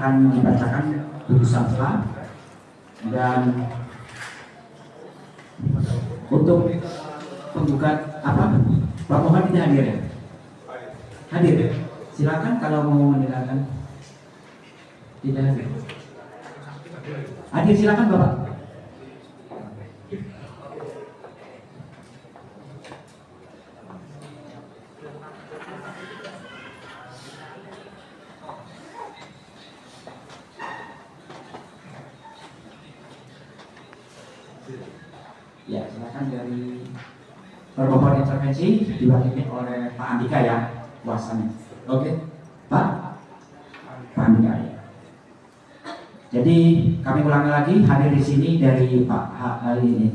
akan dibacakan putusan selah, dan untuk penggugat Pak Muhammad tidak hadir ya? Hadir. Silakan kalau mau mendengarkan. Tidak hadir. Hadir silakan Bapak. Ya, silakan dari permohonan intervensi diwakili oleh Pak Andika ya, kuasanya. Oke, Pak Andika ya. Jadi kami ulangi lagi, hadir di sini dari Pak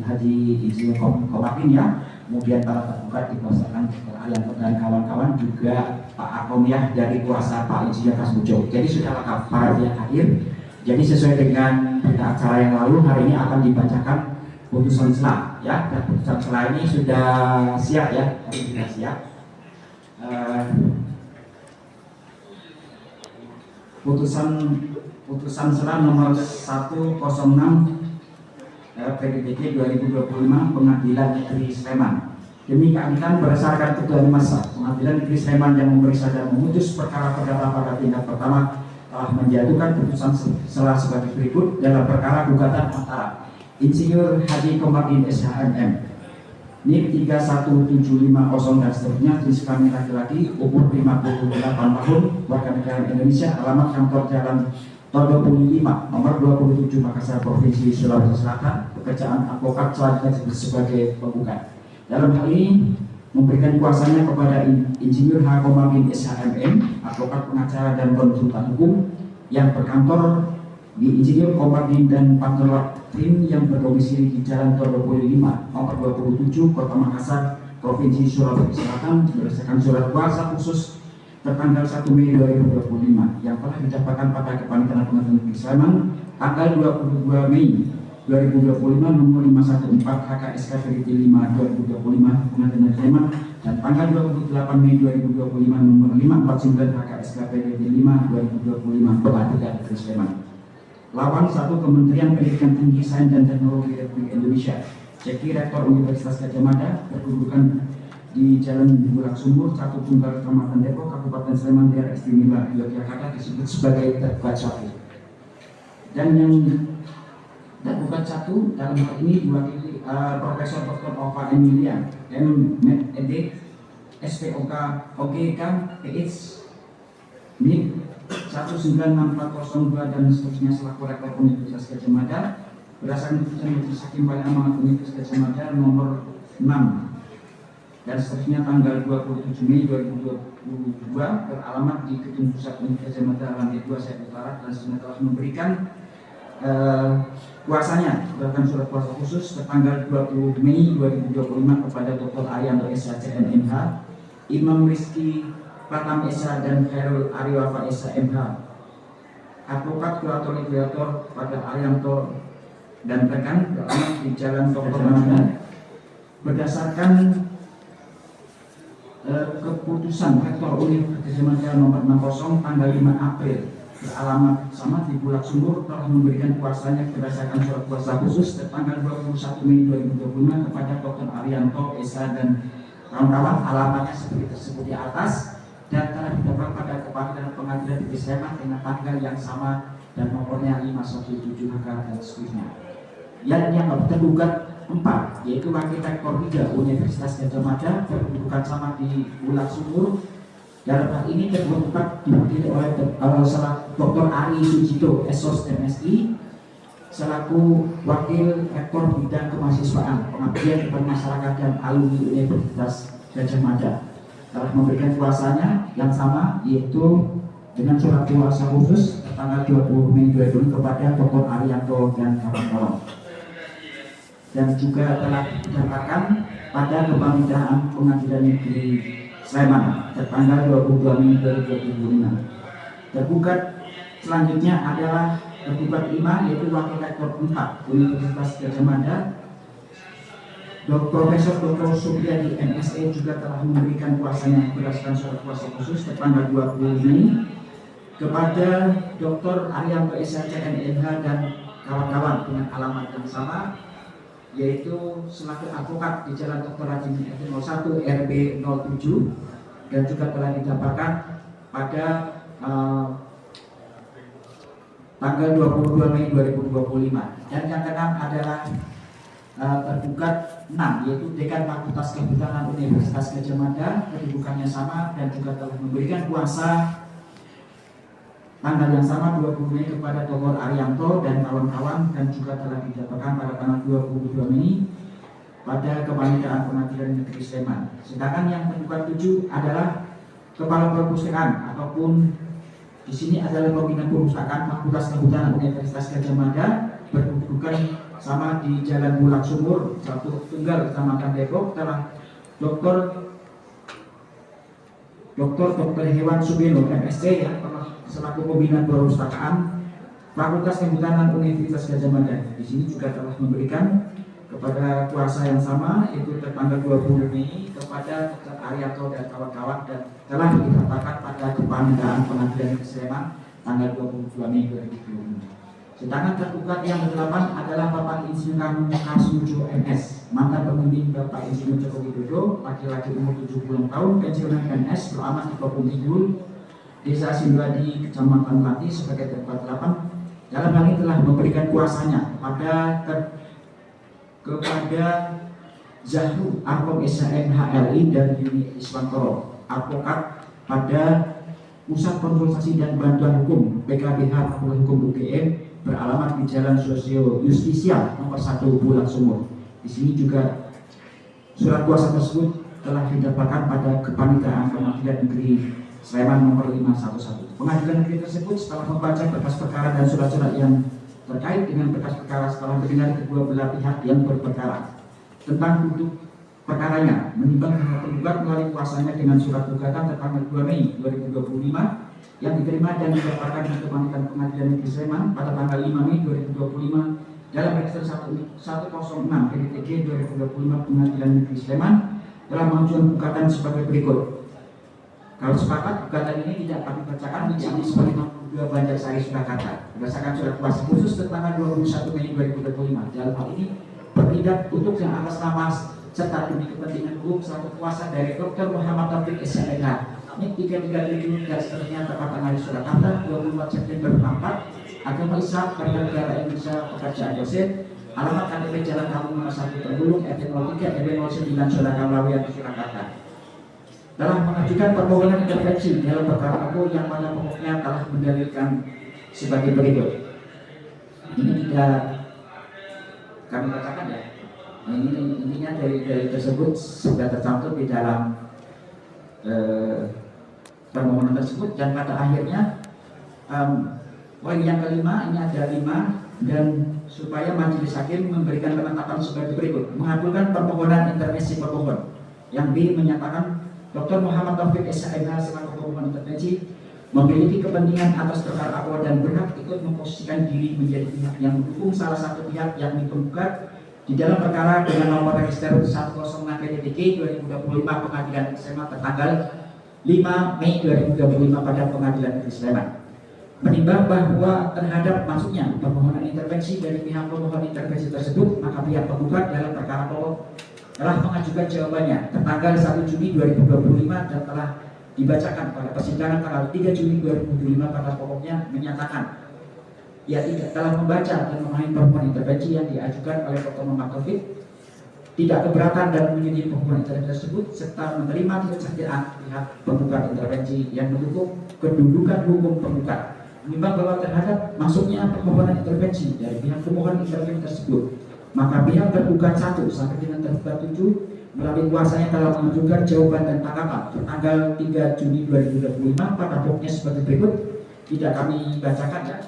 Haji Insinyur Komarudin ya, kemudian para tergugat dikuasakan Alianto dan kawan-kawan, juga Pak Akom ya dari kuasa Pak Insinyur Kasmujo. Jadi sudah lengkap para yang hadir. Jadi sesuai dengan berita acara yang lalu, hari ini akan dibacakan putusan selah ya, dan putusan selah ini sudah siap ya, sudah siap. Putusan selah nomor 106 PDTK 2025 Pengadilan Negeri Sleman. Demi keadilan berdasarkan ketentuan masa, Pengadilan Negeri Sleman yang memeriksa dan memutus perkara perdata pada tingkat pertama telah menjatuhkan putusan selah sebagai berikut dalam perkara gugatan antara Insinyur Haji Komarudin SHMM NIK 31750 dan seterusnya, jenis kelamin laki-laki, umur 58 tahun, warga negara Indonesia, alamat kantor Jalan Tondo 25, nomor 27 Makassar, Provinsi Sulawesi Selatan, pekerjaan advokat selanjutnya sebagai penggugat. Dalam hal ini memberikan kuasanya kepada Insinyur H. Komarudin SHMM, advokat pengacara dan konsultan hukum yang berkantor di Insinyur Komarudin dan Partner Tim yang berdomisili di Jalan Tondo 25, nomor 27, Kota Makassar, Provinsi Sulawesi Selatan, berdasarkan surat kuasa khusus tertanggal 1 Mei 2025 yang telah didapatkan pada Kepanitiaan Pengadilan Negeri Sleman tanggal 22 Mei 2025 nomor 514 HKSK Veriti 5 2025 Pengadilan Negeri Sleman, dan tanggal 28 Mei 2025 nomor 549 HKSK Veriti 5 2025 Pengadilan Negeri Sleman. Lawan 1 Kementerian Pendidikan Tinggi, Sains dan Teknologi Republik Indonesia, Ceki Rektor Universitas Gadjah Mada, berkedudukan di Jalan Bulak Sumur, 1 Tunggal, Kecamatan Depok, Kabupaten Sleman, Daerah Istimewa Yogyakarta, disebut sebagai tergugat 1. Dan yang tergugat 1 dalam hal ini diwakili Profesor Dr. Ova Emilia, M.Med. SPOK, OGK, PH, NIK 19642 dan seterusnya selaku Rektor Universitas Gadjah Mada berdasarkan putusan Majelis Hakim Paling Amanat Universitas Gadjah Mada nomor 6 dan seterusnya tanggal 27 Mei 2022 beralamat di Gedung Pusat Universitas Gadjah Mada lantai 2 Sehat Utara, dan seterusnya telah memberikan kuasanya berdasarkan surat kuasa khusus tertanggal 20 Mei 2025 kepada Dr. Arianto SH MH, Imam Rizky Pratama SH dan Khairul Ariwafa SH MH, advokat kurator litigator pada Arianto dan rekan beralamat di Jalan Dr. Manda berdasarkan keputusan Rektor Universitas Gadjah Mada nomor 60 tanggal 5 April beralamat sama di Bulak Sumur telah memberikan kuasanya berdasarkan surat kuasa khusus tertanggal 21 Mei 2025 kepada Dr. Arianto SH dan kawan-kawan, alamatnya seperti tersebut di atas, dan telah didapat pada Kepanitiaan Pengadilan Negeri Sleman dengan tanggal yang sama dan nomornya 517 HK dan seterusnya. Yang tergugat 4 yaitu Wakil Rektor 3 Universitas Gadjah Mada berkedudukan sama di Bulak Sumur. Dalam hal ini tergugat diwakili oleh Dr. Ari Sujito SOS MSI selaku Wakil Rektor Bidang Kemahasiswaan, Pengabdian kepada Masyarakat dan Alumni Universitas Gadjah Mada, telah memberikan kuasanya yang sama yaitu dengan surat kuasa khusus tanggal 20 Mei 2020 kepada Dr. Arianto dan kawan-kawan, dan juga telah didapatkan pada Kepanitiaan Pengadilan Negeri Sleman tertanggal 22 Mei 2025. Tergugat selanjutnya adalah tergugat 5 yaitu Wakil Rektor 4 Universitas Gadjah Mada, Profesor Dr. Supriyadi MSE, juga telah memberikan kuasanya berdasarkan surat kuasa khusus tertanggal 20 Mei kepada Dr. Arianto SHC MNH dan kawan-kawan dengan alamat yang sama, yaitu selaku advokat di Jalan Dr. Rajini RT 01 RB 07, dan juga telah didapatkan pada tanggal 22 Mei 2025. Dan yang keenam adalah tergugat 6, yaitu Dekan Fakultas Kehutanan Universitas Gadjah Mada, kedudukannya sama dan juga telah memberikan kuasa tanggal yang sama 20 Mei kepada Dr. Arianto dan kawan-kawan, dan juga telah didapatkan pada tanggal 22 Mei pada Kepanitraan Pengadilan Negeri Sleman. Sedangkan yang tergugat 7 adalah Kepala Perpustakaan ataupun di sini adalah Pembina Perpustakaan Fakultas Kehutanan Universitas Gadjah Mada, berkedudukan sama di Jalan Bulak Sumur 1 Tunggal, Kecamatan Depok, telah Dr. Hewan Subeno MSc yang telah selaku Pembina Perpustakaan Fakultas Kehutanan Universitas Gadjah Mada. Di sini juga telah memberikan kepada kuasa yang sama, yaitu tertanggal 20 Mei kepada Dr. Arianto dan kawan-kawan, dan telah didapatkan pada Kepanitraan Pengadilan Negeri Sleman tanggal 22 Mei 2025. Sedangkan tergugat yang ke-8 adalah Bapak Insinyur Kasmujo MS, mantan pemimpin Bapak Insinyur Joko Widodo, laki-laki umur 70 tahun, pensiunan PNS, beralamat di Kampung Tidul, Desa Sindwadi, Kecamatan Melati, sebagai tergugat 8. Dalam hal ini telah memberikan kuasanya kepada Zahru Akom SHM HLI dan Yuni Iswantoro, advokat pada Pusat Konsultasi dan Bantuan Hukum PKBH Fakultas Hukum UGM, beralamat di Jalan Sosio Justisia nomor 1 Bulak Sumur. Di sini juga surat kuasa tersebut telah didapatkan pada Kepanitraan Pengadilan Negeri Sleman nomor 511. Pengadilan negeri tersebut setelah membaca berkas perkara dan surat-surat yang terkait dengan berkas perkara, setelah mendengar kedua belah pihak yang berperkara tentang duduk perkaranya, menimbang bahwa tergugat melalui kuasanya dengan surat gugatan tertanggal 2 Mei 2025 yang diterima dan didapatkan di Kepanitraan Pengadilan Negeri Sleman pada tanggal 5 Mei 2025 dalam register 106 PDTG 2025 Pengadilan Negeri Sleman telah mengajukan gugatan sebagai berikut. Kalau sepakat, gugatan ini tidak kami bacakan menjadi sebagai 62 Banjarsari Surakarta berdasarkan surat kuasa khusus tertanggal 21 Mei 2025. Dalam hal ini bertindak untuk yang atas nama serta demi kepentingan hukum selaku kuasa dari Dr. Muhammad Taufik SHMH. Ini 337 dan seterusnya tepat tanggal Surakarta 24 September 44, agama Islam, Warga Negara Indonesia, pekerjaan dosen, alamat KTP Jalan Kampung nomor 1 Tergulung RT 03 RW 09 Surakarta Lawian Surakarta. Telah mengajukan permohonan intervensi dalam perkara aku yang mana pokoknya telah mendalilkan sebagai berikut. Ini tidak kami bacakan ya. Ini intinya dari tersebut sudah tercantum di dalam permohonan tersebut, dan pada akhirnya poin yang kelima, ini ada 5, dan supaya majelis hakim memberikan penetapan sebagai berikut: mengabulkan permohonan intervensi pemohon. Yang B, menyatakan Dr. Muhammad Taufik SHMH selaku pemohon intervensi memiliki kepentingan atas perkara aku dan berhak ikut memposisikan diri menjadi pihak yang mendukung salah satu pihak yang digugat di dalam perkara dengan nomor register 106 PDTG 2025 Pengadilan Negeri Sleman tertanggal 5 Mei 2025 pada Pengadilan Negeri Sleman. Menimbang bahwa terhadap maksudnya permohonan intervensi dari pihak pemohon intervensi tersebut, maka pihak penggugat dalam perkara pokok telah mengajukan jawabannya tertanggal 1 Juni 2025 dan telah dibacakan pada persidangan tanggal 3 Juni 2025. Pada pokoknya menyatakan ia tidak telah membaca dan memahami permohonan intervensi yang diajukan oleh Dr. Muhammad Taufik, tidak keberatan dan menyetujui permohonan intervensi tersebut, serta menerima kesediaan pihak penggugat intervensi yang mendukung kedudukan hukum penggugat. Menimbang bahwa terhadap masuknya permohonan intervensi dari pihak pemohon intervensi tersebut, maka pihak tergugat 1 sampai dengan tergugat 7 melalui kuasanya telah mengajukan jawaban dan tanggapan tanggal 3 Juni 2025 pada pokoknya sebagai berikut. Tidak kami bacakan ya,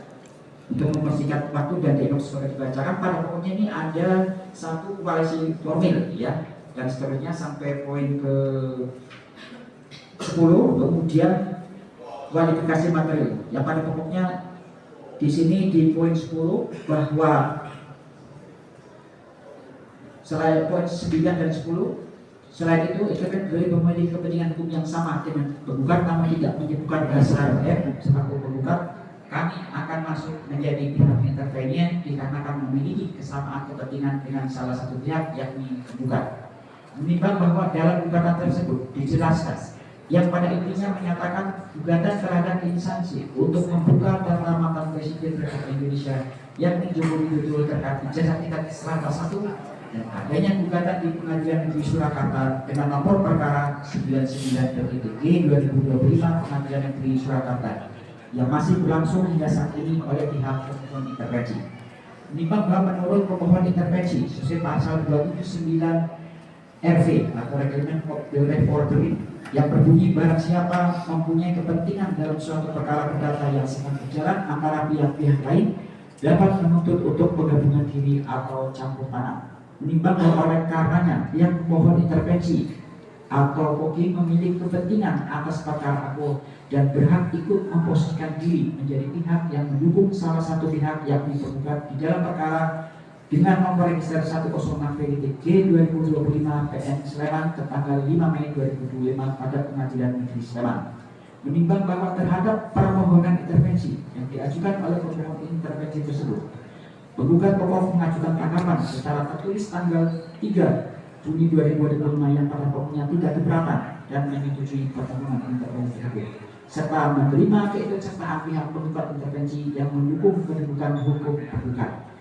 untuk mempersingkat waktu dan dianggap sebagai dibacakan. Pada pokoknya ini ada 1 koalisi formil ya, dan seterusnya sampai poin ke 10, kemudian kualifikasi materi. Yang pada pokoknya di sini di poin 10 bahwa selain poin 9 dan 10 Selain itu, dari memiliki kepentingan hukum yang sama dengan penggugat namun tidak menyebutkan dasar selaku penggugat, kami akan masuk menjadi pihak intervenien dikarenakan memiliki kesamaan kepentingan dengan salah satu pihak yakni penggugat. Menimbang bahwa dalam gugatan tersebut dijelaskan yang pada intinya menyatakan gugatan terhadap instansi untuk membuka data mantan Presiden Republik Indonesia yakni Joko Widodo terkait ijazah tingkat serata 1 dan adanya gugatan di Pengadilan Negeri Surakarta dengan nomor perkara 99/G 2025 Pengadilan Negeri Surakarta yang masih berlangsung hingga saat ini oleh pihak pemohon intervensi. Menimbang bahwa menurut pemohon intervensi sesuai pasal 279 RV atau Reglement of the Reporting yang berbunyi barang siapa mempunyai kepentingan dalam suatu perkara perdata yang sedang berjalan antara pihak-pihak lain dapat menuntut untuk penggabungan diri atau campur tangan. Menimbang bahwa oleh karenanya pihak pemohon intervensi atau POGI memiliki kepentingan atas perkara aku dan berhak ikut memposisikan diri menjadi pihak yang mendukung salah satu pihak yakni penggugat di dalam perkara dengan nomor register 106/G 2025 PN Sleman tertanggal 5 Mei 2025 pada Pengadilan Negeri Sleman. Menimbang bahwa terhadap permohonan intervensi yang diajukan oleh pemohon intervensi tersebut, penggugat pokok mengajukan tanggapan secara tertulis tanggal 3 Juni 2025 yang pada pokoknya tidak keberatan dan menyetujui permohonan intervensi hakim, serta menerima keikutsertaan pihak penggugat intervensi yang mendukung kedudukan hukum penggugat.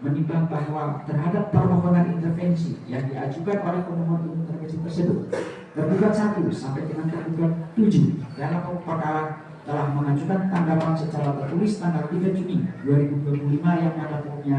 Menimbang bahwa terhadap permohonan intervensi yang diajukan oleh pemohon intervensi tersebut, tergugat 1 sampai dengan tergugat 7 dalam perkara telah mengajukan tanggapan secara tertulis tanggal 3 Juni 2025 yang pada pokoknya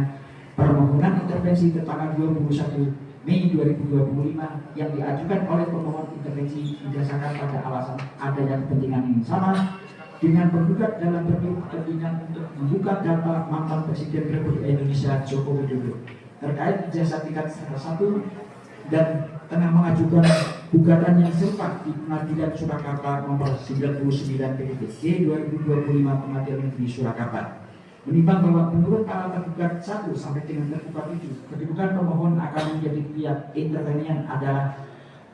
permohonan intervensi tanggal 21 Mei 2025 yang diajukan oleh pemohon intervensi didasarkan pada alasan adanya kepentingan yang sama dengan penggugat dalam bentuk kepentingan untuk membuka data mantan Presiden Republik Indonesia Joko Widodo terkait ijazah tingkat serata 1 dan tengah mengajukan gugatan yang serupa di Pengadilan Surakarta nomor 99/G 2025 Pengadilan Negeri Surakarta. Menimbang bahwa menurut para tergugat 1 sampai dengan tergugat 7, kedudukan pemohon akan menjadi pihak intervenien adalah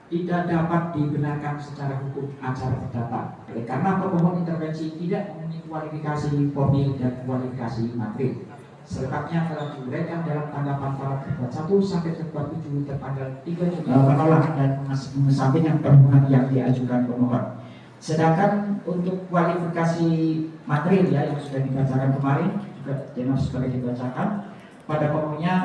tidak dapat dibenarkan secara hukum acara perdata. Oleh karena pemohon intervensi tidak memiliki kualifikasi formil dan kualifikasi materi. Selengkapnya telah diuraikan dalam tanggapan para tergugat 1 sampai tergugat 7 tertanggal 3 Juni menolak dan mengesampingkan permohonan yang diajukan pemohon. Sedangkan untuk kualifikasi materi yang sudah dibacakan kemarin juga jelas sebagai dibacakan pada pokoknya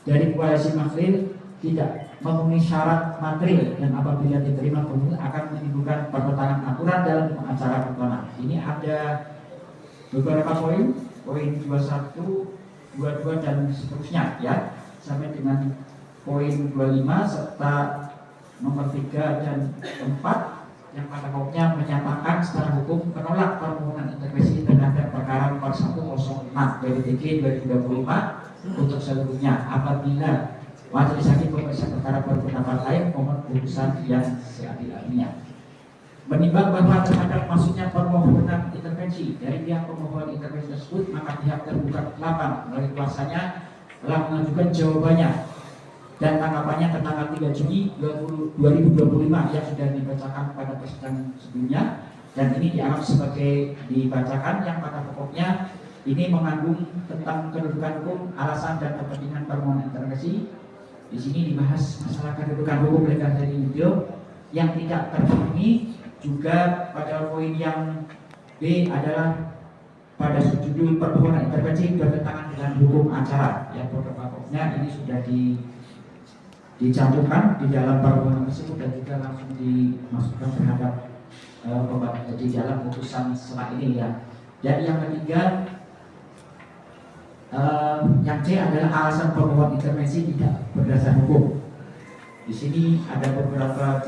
dari kualifikasi materi tidak memenuhi syarat material dan apabila diterima pemohon akan menimbulkan pertentangan aturan dalam acara perdana. Ini ada beberapa poin 21, 22 dan seterusnya ya, sampai dengan poin 25 serta nomor 3 dan 4 yang pada pokoknya menyatakan secara hukum menolak permohonan intervensi terhadap perkara nomor 106/PDTG 2025 untuk seluruhnya apabila majelis hakim pemeriksa perkara berpendapat lain mohon putusan yang seadil-adilnya. Menimbang bahwa terhadap masuknya permohonan intervensi dari pihak pemohon intervensi tersebut, maka pihak tergugat 8 melalui kuasanya telah mengajukan jawabannya dan tanggapannya tanggal 3 Juni 2025 yang sudah dibacakan pada persidangan sebelumnya, dan ini dianggap sebagai dibacakan yang pada pokoknya ini mengandung tentang kedudukan hukum, alasan dan kepentingan permohonan intervensi. Di sini dibahas masalah kedudukan hukum legal dari video yang tidak terpenuhi. Juga pada poin yang B adalah pada judul permohonan intervensi bertentangan dengan hukum acara yang pokoknya ini sudah dicantumkan di dalam permohonan tersebut dan juga langsung dimasukkan terhadap di dalam putusan setelah ini ya. Dan yang ketiga yang C adalah alasan pemohon intervensi tidak berdasar hukum. Di sini ada beberapa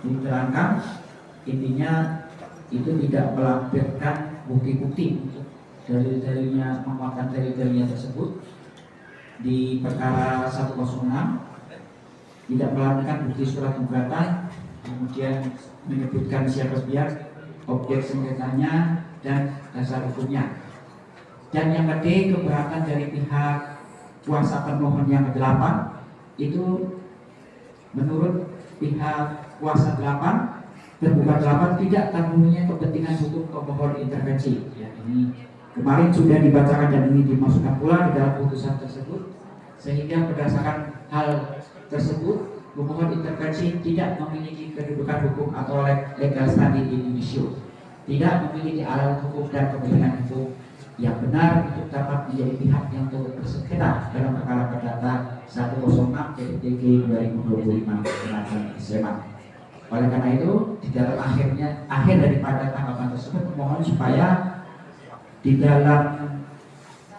diterangkan, intinya itu tidak melampirkan bukti-bukti untuk dalil-dalilnya, menguatkan dalil-dalilnya tersebut di perkara 106, tidak melampirkan bukti surat gugatan, kemudian menyebutkan siapa pihak, objek sengketanya dan dasar hukumnya. Dan yang ketiga, keberatan dari pihak kuasa pemohon yang ke-8 itu menurut pihak kuasa 8 tergugat 8 tidak terpenuhinya kepentingan hukum pemohon intervensi. Ya, ini kemarin sudah dibacakan dan ini dimasukkan pula di dalam putusan tersebut, sehingga berdasarkan hal tersebut pemohon intervensi tidak memiliki kedudukan hukum atau legal standing in judicial, tidak memiliki alat hukum dan kepentingan hukum yang benar untuk dapat menjadi pihak yang turut bersengketa dalam perkara perdata 106/TG 2025 Pengadilan Sleman. Oleh karena itu, di dalam akhir daripada tanggapan tersebut, memohon supaya di dalam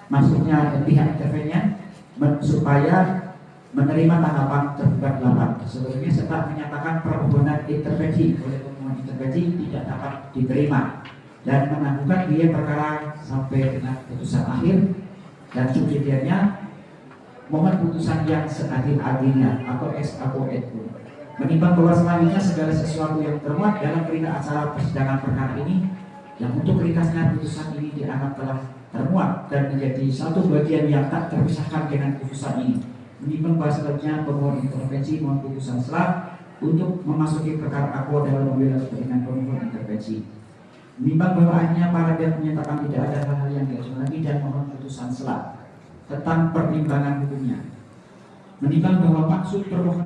maksudnya pihak intervenyen supaya menerima tanggapan tergugat 8 sebelumnya serta menyatakan permohonan intervensi oleh pemohon intervensi tidak dapat diterima dan menangguhkan biaya perkara sampai dengan putusan akhir, dan subsidiarnya mohon putusan yang seadil-adilnya atau ex apo et menimbang bahwa selanjutnya segala sesuatu yang termuat dalam berita acara persidangan perkara ini yang untuk ringkasnya putusan ini dianggap telah termuat dan menjadi satu bagian yang tak terpisahkan dengan putusan ini, menimbang bahwa selanjutnya pemohon intervensi mohon putusan selah untuk memasuki perkara aku dalam membela kepentingan pemohon intervensi, menimbang bahwa akhirnya para pihak menyatakan tidak ada hal-hal yang diajukan lagi dan mohon putusan selah tentang pertimbangan hukumnya, menimbang bahwa maksud permohonan